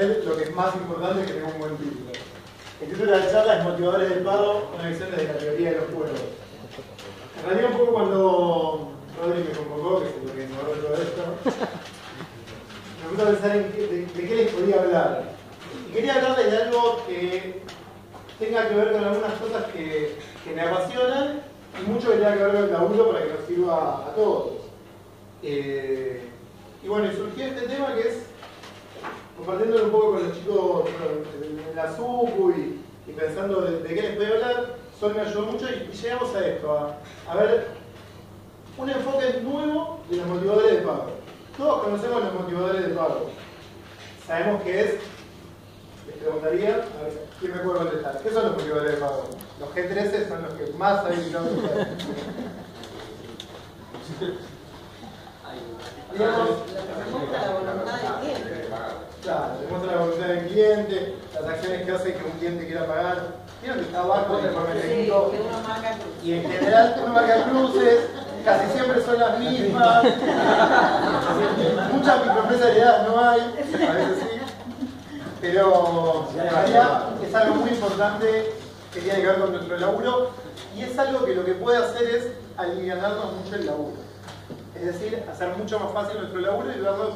Lo que es más importante es que tenga un buen título. El título de la charla es Motivadores del Pago, una visión desde la teoría de los juegos. En realidad un poco cuando Rodri me convocó, que es lo que ignoró todo esto, me puse a pensar en de qué les podía hablar. Y quería hablarles de algo que tenga que ver con algunas cosas que me apasionan y mucho que tenga que ver con el laburo para que nos sirva a todos. Y bueno, y surgió este tema que es, compartiéndolo un poco con los chicos en la SUPU y pensando de qué les voy a hablar, Sol me ayudó mucho y llegamos a esto, a ver un enfoque nuevo de los motivadores de pago. Todos conocemos los motivadores de pago. Sabemos qué es. Les preguntaría, a ver, ¿quién me puede contestar? ¿Qué son los motivadores de pago? Los G13 son los que más han invitado a ustedes. Digamos, demuestra la voluntad del cliente. Claro, demuestra la voluntad del cliente, las acciones que hacen que un cliente quiera pagar. ¿Vieron que está abajo en el papelito? Y en general uno marca cruces, casi siempre son las mismas. Muchas microempresariedades no hay, a veces sí. Pero en realidad es algo muy importante que tiene que ver con nuestro laburo y es algo que lo que puede hacer es aliviarnos mucho el laburo. Es decir, hacer mucho más fácil nuestro laburo y darnos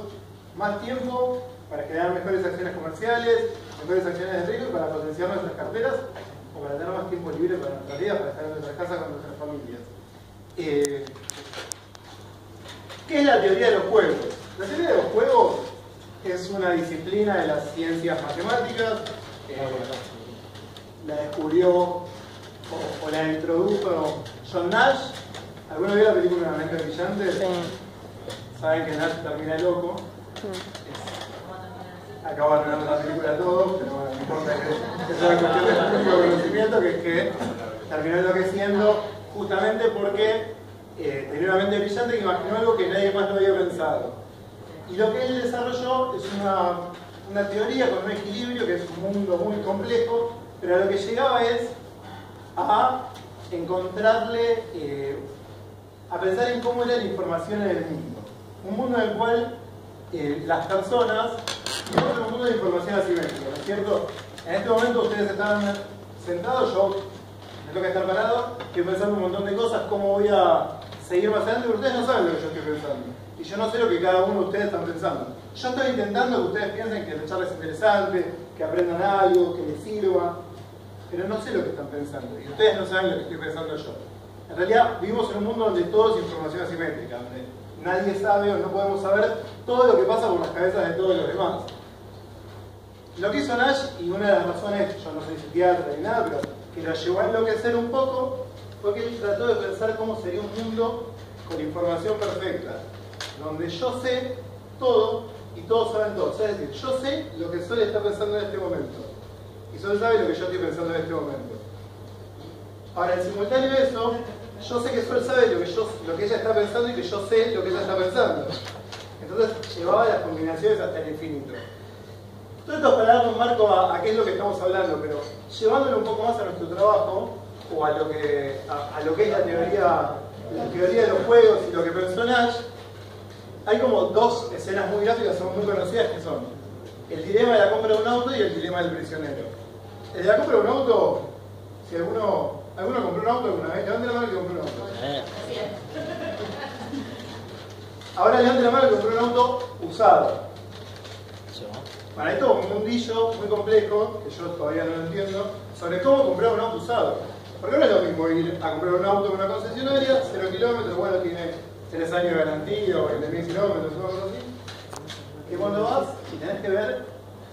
más tiempo para generar mejores acciones comerciales, mejores acciones de riesgo y para potenciar nuestras carteras o para tener más tiempo libre para nuestra vida, para estar en nuestras casas con nuestras familias. ¿Qué es la teoría de los juegos? La teoría de los juegos es una disciplina de las ciencias matemáticas. La descubrió o la introdujo John Nash. ¿Alguno vio la película Una mente brillante? Sí. Saben que Nash termina loco. Acabo de arruinar la película a todos, pero bueno, no importa que es una cuestión de público conocimiento, que es que terminó enloqueciendo justamente porque tenía una mente brillante que imaginó algo que nadie más lo había pensado. Y lo que él desarrolló es una teoría con un equilibrio, que es un mundo muy complejo, pero a lo que llegaba es a encontrarle, a pensar en cómo era la información en el mundo. Un mundo en el cual las personas, y otro mundo de información asimétrica, ¿no es cierto? En este momento ustedes están sentados, yo me toca estar parado, estoy pensando un montón de cosas, cómo voy a seguir más adelante, pero ustedes no saben lo que yo estoy pensando. Y yo no sé lo que cada uno de ustedes están pensando. Yo estoy intentando que ustedes piensen que la charla es interesante, que aprendan algo, que les sirva, pero no sé lo que están pensando. Y ustedes no saben lo que estoy pensando yo. En realidad vivimos en un mundo donde todo es información asimétrica, donde nadie sabe o no podemos saber todo lo que pasa por las cabezas de todos los demás. Lo que hizo Nash, y una de las razones, yo no soy psiquiatra ni nada, pero que lo llevó a enloquecer un poco, fue que él trató de pensar cómo sería un mundo con información perfecta, donde yo sé todo y todos saben todo. Es decir, yo sé lo que Sol está pensando en este momento y Sol sabe lo que yo estoy pensando en este momento. Ahora, en simultáneo a eso, yo sé que Sol sabe lo que ella está pensando y que yo sé lo que ella está pensando. Entonces llevaba las combinaciones hasta el infinito. Todo esto es para dar un marco a qué es lo que estamos hablando, pero llevándolo un poco más a nuestro trabajo o a lo que es la teoría de los juegos y lo que pensó Nash, hay como dos escenas muy gráficas, son muy conocidas, que son el dilema de la compra de un auto y el dilema del prisionero. El de la compra de un auto, si alguno compró un auto alguna vez, levante la mano que compró un auto. Ahora levante la mano que compró un auto usado. Para esto un mundillo muy complejo, que yo todavía no lo entiendo, sobre cómo comprar un auto usado. Porque no es lo mismo ir a comprar un auto en una concesionaria, 0 kilómetros, bueno, tiene 3 años de garantía o 20.000 kilómetros, o algo así, que cuando vas y tenés que ver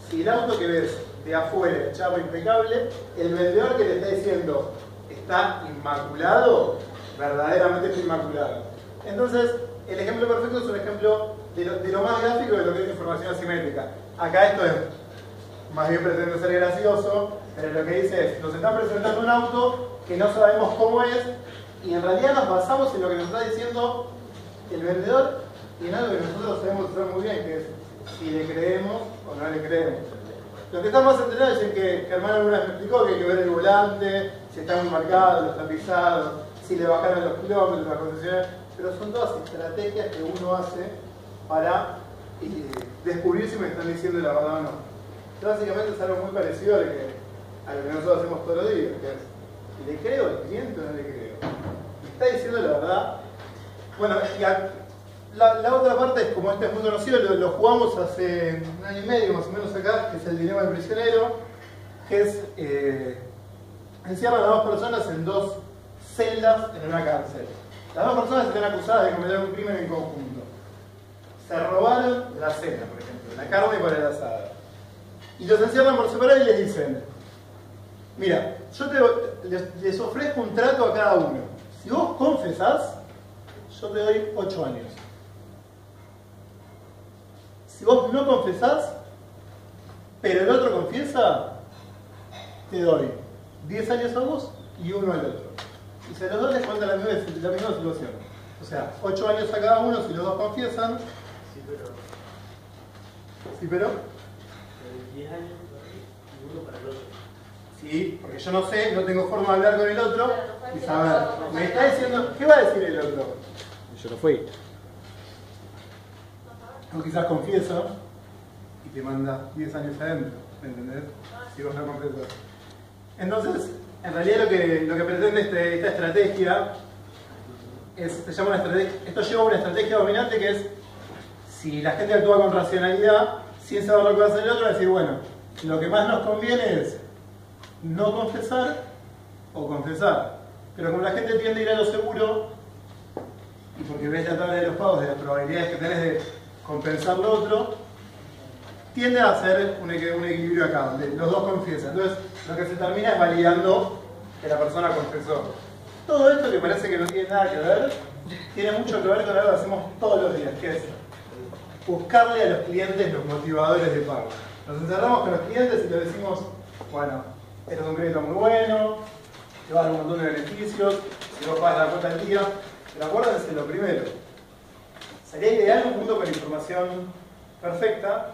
si el auto que ves de afuera es chapa impecable, el vendedor que te está diciendo está inmaculado, verdaderamente está inmaculado. Entonces, el ejemplo perfecto es un ejemplo de lo más gráfico de lo que es información asimétrica. Acá esto es, más bien pretende ser gracioso, pero lo que dice es, nos están presentando un auto que no sabemos cómo es, y en realidad nos basamos en lo que nos está diciendo el vendedor y en algo que nosotros sabemos hacer muy bien, que es si le creemos o no le creemos. Los que están más entrenados dicen que Germán alguna vez me explicó que hay que ver el volante, si está muy marcado, los tapizados, si le bajaron los kilómetros, la concesionaria, pero son todas estrategias que uno hace para descubrir si me están diciendo la verdad o no. que básicamente es algo muy parecido a lo que nosotros hacemos todos los días, que es, ¿le creo al cliente o no le creo? ¿Me está diciendo la verdad? Bueno, la otra parte es, como este es muy conocido, lo jugamos hace 1 año y medio más o menos acá, que es el dilema del prisionero, que es, encierran a 2 personas en 2 celdas en una cárcel. Las 2 personas están acusadas de cometer un crimen en conjunto. Se robaron la cena, por ejemplo, la carne con el asado. Y los encierran por separado y les dicen, mira, yo les ofrezco un trato a cada uno. Si vos confesás, yo te doy 8 años. Si vos no confesás, pero el otro confiesa, te doy 10 años a vos y 1 al otro. Y si a los 2 les cuenta la misma situación. O sea, 8 años a cada uno si los 2 confiesan. Sí, pero 10 años y 1 para el otro. Sí, porque yo no sé, no tengo forma de hablar con el otro y saber. Me está diciendo, ¿qué va a decir el otro? Yo no fui. O quizás confiesa y te manda 10 años adentro, ¿me entendés? Si vos no confesás. Entonces, en realidad lo que pretende esta estrategia se llama una estrategia, esto lleva a una estrategia dominante que es, si la gente actúa con racionalidad, sin saber lo que va a hacer el otro, va a decir, bueno, lo que más nos conviene es no confesar o confesar. Pero como la gente tiende a ir a lo seguro, y porque ves la tabla de los pagos de las probabilidades que tenés de compensar lo otro, tiende a hacer un equilibrio acá, donde los 2 confiesan. Entonces, lo que se termina es validando que la persona confesó. Todo esto que parece que no tiene nada que ver, tiene mucho que ver con algo que hacemos todos los días, que es buscarle a los clientes los motivadores de pago. Nos encerramos con los clientes y les decimos, bueno, esto es un crédito muy bueno, te va a dar un montón de beneficios, si vos pagas la cuota al día. Pero acuérdense lo primero, sería ideal un mundo con información perfecta,